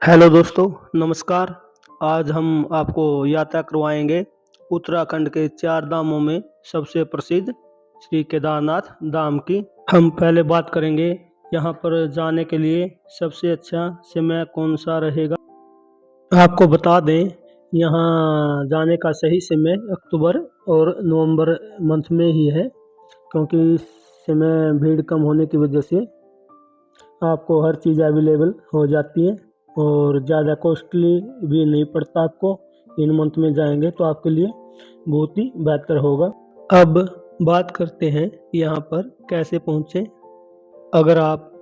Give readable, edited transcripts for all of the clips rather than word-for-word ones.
Hello दोस्तों, नमस्कार। आज हम आपको यात्रा करवाएंगे उत्तराखंड के चार धामों में सबसे प्रसिद्ध श्री केदारनाथ धाम की। हम पहले बात करेंगे यहाँ पर जाने के लिए सबसे अच्छा समय कौन सा रहेगा। आपको बता दें, यहाँ जाने का सही समय अक्टूबर और नवंबर मंथ में ही है, क्योंकि इस समय भीड़ कम होने की वजह से आपको हर चीज़ अवेलेबल हो जाती है और ज़्यादा कॉस्टली भी नहीं पड़ता आपको। इन मंथ में जाएंगे तो आपके लिए बहुत ही बेहतर होगा। अब बात करते हैं यहाँ पर कैसे पहुँचें। अगर आप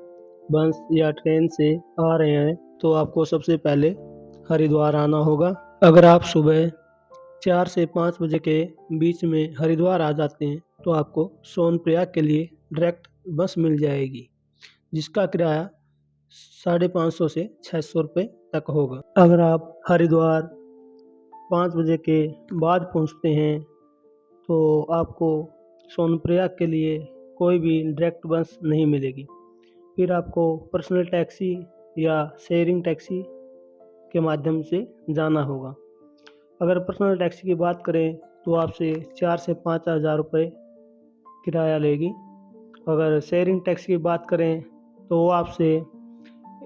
बस या ट्रेन से आ रहे हैं तो आपको सबसे पहले हरिद्वार आना होगा। अगर आप सुबह 4 से 5 बजे के बीच में हरिद्वार आ जाते हैं तो आपको सोनप्रयाग के लिए डायरेक्ट बस मिल जाएगी, जिसका किराया 550 से 600 रुपये तक होगा। अगर आप हरिद्वार 5 बजे के बाद पहुंचते हैं तो आपको सोनप्रयाग के लिए कोई भी डायरेक्ट बस नहीं मिलेगी। फिर आपको पर्सनल टैक्सी या शेयरिंग टैक्सी के माध्यम से जाना होगा। अगर पर्सनल टैक्सी की बात करें तो आपसे 4 से 5 हज़ार रुपये किराया लेगी। अगर शेयरिंग टैक्सी की बात करें तो वो आपसे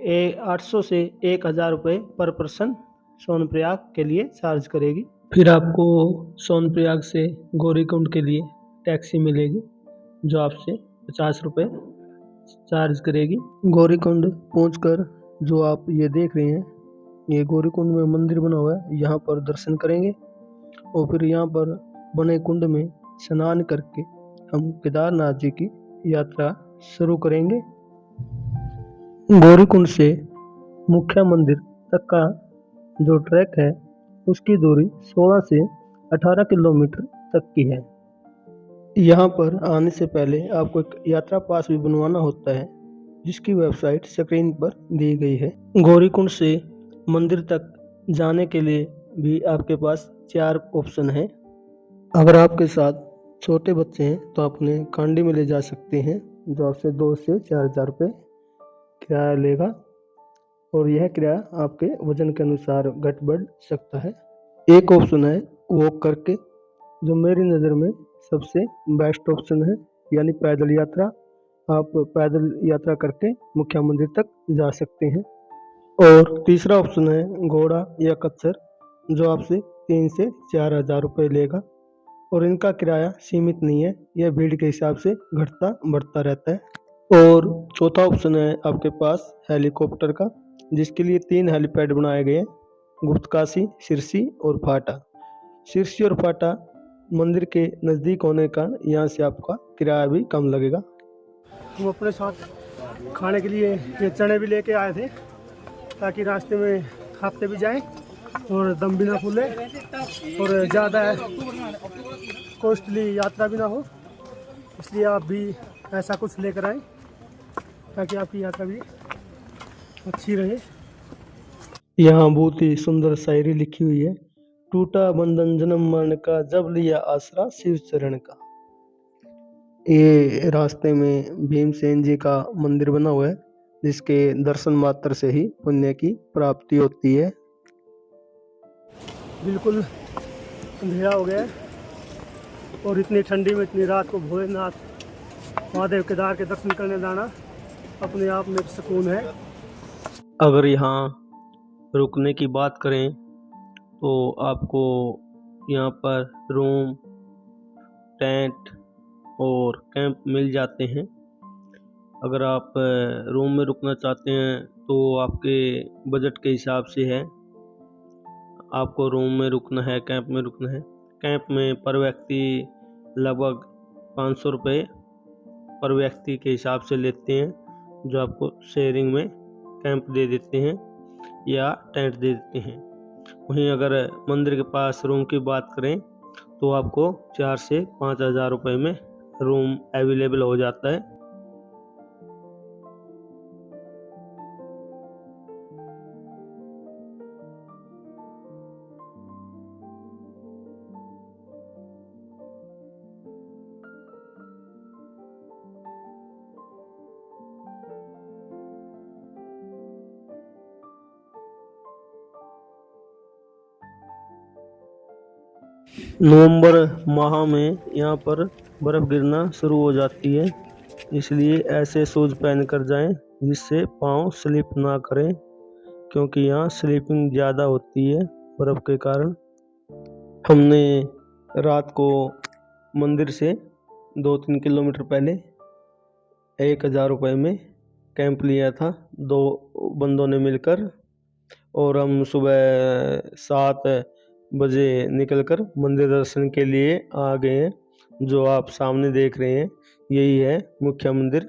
800 से 1000 रुपये पर पर्सन सोनप्रयाग के लिए चार्ज करेगी। फिर आपको सोनप्रयाग से गौरीकुंड के लिए टैक्सी मिलेगी, जो आपसे 50 रुपये चार्ज करेगी। गौरीकुंड पहुंचकर जो आप ये देख रहे हैं, ये गौरीकुंड में मंदिर बना हुआ है, यहाँ पर दर्शन करेंगे और फिर यहाँ पर बने कुंड में स्नान करके हम केदारनाथ जी की यात्रा शुरू करेंगे। गौरीकुंड से मुख्य मंदिर तक का जो ट्रैक है उसकी दूरी 16 से 18 किलोमीटर तक की है। यहाँ पर आने से पहले आपको एक यात्रा पास भी बनवाना होता है, जिसकी वेबसाइट स्क्रीन पर दी गई है। गौरीकुंड से मंदिर तक जाने के लिए भी आपके पास 4 ऑप्शन हैं। अगर आपके साथ छोटे बच्चे हैं तो आप उन्हें कांडी में ले जा सकते हैं, जो आपसे 2 से 4 हज़ार रुपये किराया लेगा और यह किराया आपके वजन के अनुसार घट बढ़ सकता है। एक ऑप्शन है वॉक करके, जो मेरी नज़र में सबसे बेस्ट ऑप्शन है, यानी पैदल यात्रा। आप पैदल यात्रा करके मुख्य मंदिर तक जा सकते हैं। और तीसरा ऑप्शन है घोड़ा या खच्चर, जो आपसे 3 से 4 हज़ार रुपये लेगा और इनका किराया सीमित नहीं है, यह भीड़ के हिसाब से घटता बढ़ता रहता है। और चौथा ऑप्शन है आपके पास हेलीकॉप्टर का, जिसके लिए 3 हेलीपैड बनाए गए हैं, गुप्तकाशी, सिरसी और फाटा। सिरसी और फाटा मंदिर के नज़दीक होने का यहाँ से आपका किराया भी कम लगेगा। हम अपने साथ खाने के लिए ये चने भी लेके आए थे, ताकि रास्ते में खाते भी जाएं और दम भी ना फूले और ज़्यादा कॉस्टली यात्रा भी ना हो। इसलिए आप भी ऐसा कुछ लेकर आएँ ताकि आपकी यात्रा भी अच्छी रहे। यहाँ बहुत ही सुंदर शायरी लिखी हुई है। टूटा बंधन जन्म मरण का, जब लिया आसरा शिव चरण का। ये रास्ते में भीमसेन जी का मंदिर बना हुआ है, जिसके दर्शन मात्र से ही पुण्य की प्राप्ति होती है। बिल्कुल अंधेरा हो गया है और इतनी ठंडी में इतनी रात को भोलेनाथ महादेव केदार के दर्शन करने जाना अपने आप में सुकून है। अगर यहाँ रुकने की बात करें तो आपको यहाँ पर रूम, टेंट और कैंप मिल जाते हैं। अगर आप रूम में रुकना चाहते हैं तो आपके बजट के हिसाब से है, आपको रूम में रुकना है, कैंप में रुकना है। कैंप में पर व्यक्ति लगभग 500 रुपये पर व्यक्ति के हिसाब से लेते हैं, जो आपको शेयरिंग में कैंप दे देते हैं या टेंट दे देते हैं। वहीं अगर मंदिर के पास रूम की बात करें तो आपको 4 से 5 हज़ार रुपये में रूम अवेलेबल हो जाता है। नवंबर माह में यहाँ पर बर्फ गिरना शुरू हो जाती है, इसलिए ऐसे शूज पहन कर जाएं जिससे पाँव स्लिप ना करें, क्योंकि यहाँ स्लिपिंग ज़्यादा होती है बर्फ के कारण। हमने रात को मंदिर से 2-3 किलोमीटर पहले 1,000 रुपये में कैंप लिया था, दो बंदों ने मिलकर। और हम सुबह 7 बजे निकलकर मंदिर दर्शन के लिए आ गए हैं। जो आप सामने देख रहे हैं यही है मुख्य मंदिर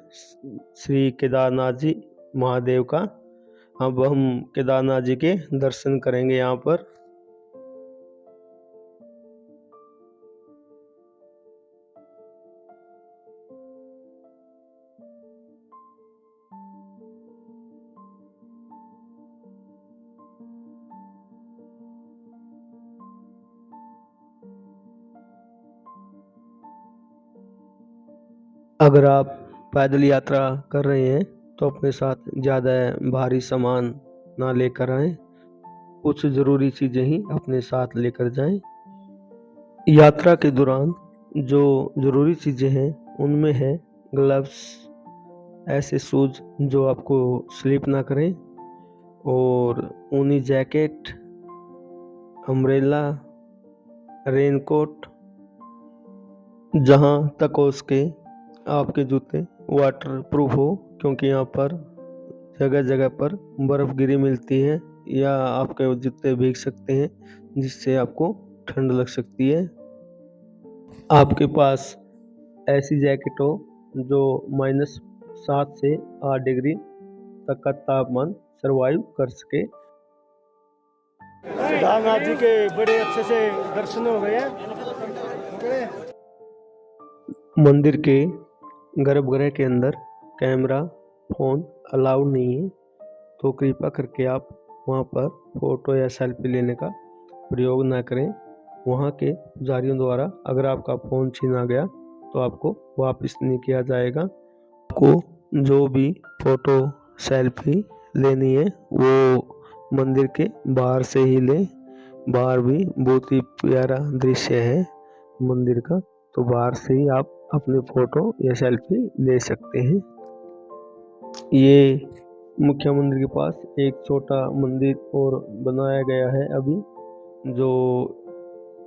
श्री केदारनाथ जी महादेव का। अब हम केदारनाथ जी के दर्शन करेंगे यहाँ पर। अगर आप पैदल यात्रा कर रहे हैं तो अपने साथ ज़्यादा भारी सामान ना लेकर आएं, कुछ ज़रूरी चीज़ें ही अपने साथ लेकर जाएं। यात्रा के दौरान जो ज़रूरी चीज़ें हैं उनमें है ग्लव्स, ऐसे शूज जो आपको स्लिप ना करें, और ऊनी जैकेट, अम्ब्रेला, रेनकोट। जहाँ तक हो सके आपके जूते वाटर प्रूफ हो, क्योंकि यहाँ पर जगह जगह पर बर्फ़ गिरी मिलती है या आपके जूते भीग सकते हैं, जिससे आपको ठंड लग सकती है। आपके पास ऐसी जैकेट हो जो -7 से 8 डिग्री तक का तापमान सरवाइव कर सके। केदारनाथ जी के बड़े अच्छे से दर्शन हो गए हैं। मंदिर के गर्भगृह के अंदर कैमरा फोन अलाउड नहीं है, तो कृपया करके आप वहाँ पर फोटो या सेल्फी लेने का प्रयोग ना करें। वहाँ के पुजारियों द्वारा अगर आपका फ़ोन छीना गया तो आपको वापस नहीं किया जाएगा। आपको जो भी फ़ोटो सेल्फी लेनी है वो मंदिर के बाहर से ही लें। बाहर भी बहुत ही प्यारा दृश्य है मंदिर का, तो बाहर से ही आप अपनी फ़ोटो या सेल्फी ले सकते हैं। ये मुख्य मंदिर के पास एक छोटा मंदिर और बनाया गया है अभी, जो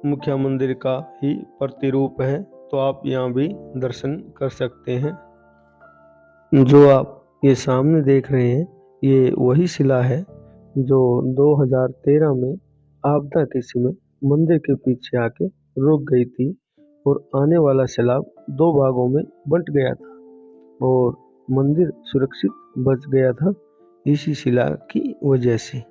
मुख्य मंदिर का ही प्रतिरूप है, तो आप यहाँ भी दर्शन कर सकते हैं। जो आप ये सामने देख रहे हैं ये वही शिला है जो 2013 में आपदा के समय मंदिर के पीछे आके रुक गई थी और आने वाला सैलाब 2 भागों में बंट गया था और मंदिर सुरक्षित बच गया था इसी शिला की वजह से।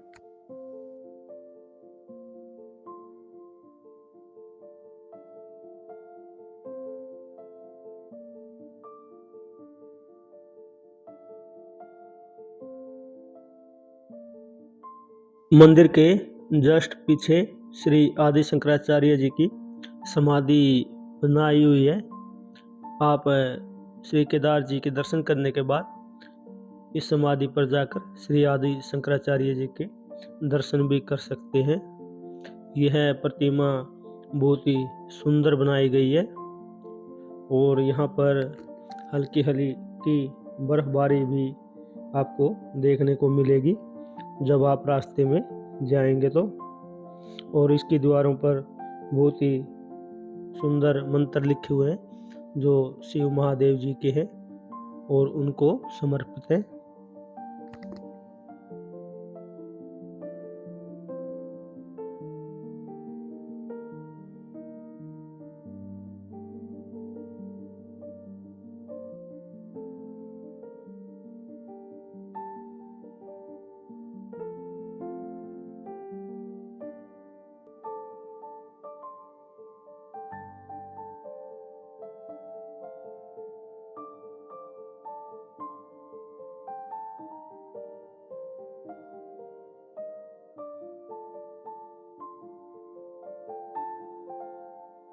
मंदिर के जस्ट पीछे श्री आदि शंकराचार्य जी की समाधि बनाई हुई है। आप श्री केदार जी के दर्शन करने के बाद इस समाधि पर जाकर श्री आदि शंकराचार्य जी के दर्शन भी कर सकते हैं। यह प्रतिमा बहुत ही सुंदर बनाई गई है और यहाँ पर हल्की हल्की बर्फबारी भी आपको देखने को मिलेगी जब आप रास्ते में जाएंगे तो। और इसकी दीवारों पर बहुत ही सुंदर मंत्र लिखे हुए हैं जो शिव महादेव जी के हैं और उनको समर्पित है।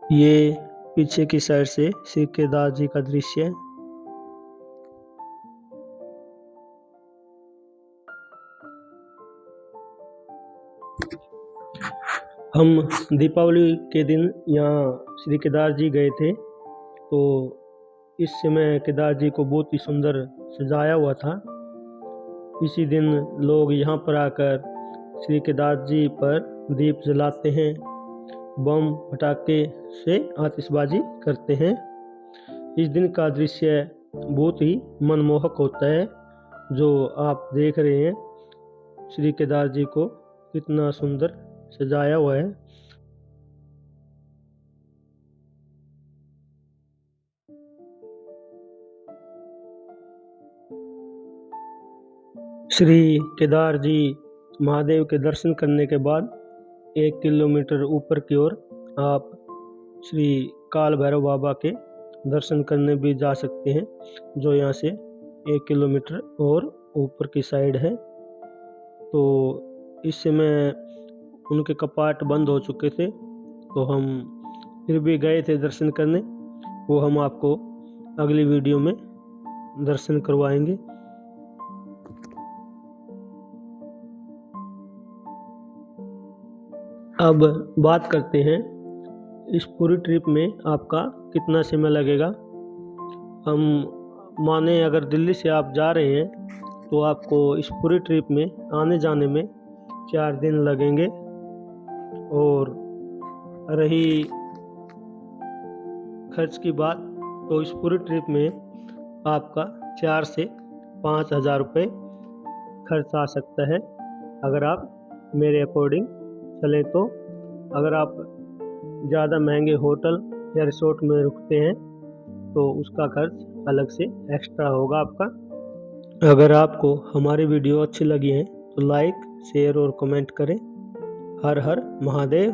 ये पीछे की साइड से श्री केदार जी का दृश्य है। हम दीपावली के दिन यहाँ श्री केदार जी गए थे, तो इस समय केदार जी को बहुत ही सुंदर सजाया हुआ था। इसी दिन लोग यहाँ पर आकर श्री केदार जी पर दीप जलाते हैं, बम पटाखे से आतिशबाजी करते हैं। इस दिन का दृश्य बहुत ही मनमोहक होता है। जो आप देख रहे हैं श्री केदार जी को कितना सुंदर सजाया हुआ है। श्री केदार जी महादेव के दर्शन करने के बाद 1 किलोमीटर ऊपर की ओर आप श्री काल भैरव बाबा के दर्शन करने भी जा सकते हैं, जो यहाँ से 1 किलोमीटर और ऊपर की साइड है। तो इस समय उनके कपाट बंद हो चुके थे, तो हम फिर भी गए थे दर्शन करने। वो हम आपको अगली वीडियो में दर्शन करवाएंगे। अब बात करते हैं इस पूरी ट्रिप में आपका कितना समय लगेगा। हम माने अगर दिल्ली से आप जा रहे हैं तो आपको इस पूरी ट्रिप में आने जाने में 4 दिन लगेंगे, और रही खर्च की बात तो इस पूरी ट्रिप में आपका 4 से 5 हज़ार रुपये खर्च आ सकता है अगर आप मेरे अकॉर्डिंग चलें तो। अगर आप ज़्यादा महंगे होटल या रिसोर्ट में रुकते हैं तो उसका खर्च अलग से एक्स्ट्रा होगा आपका। अगर आपको हमारी वीडियो अच्छी लगी है तो लाइक, शेयर और कमेंट करें। हर हर महादेव।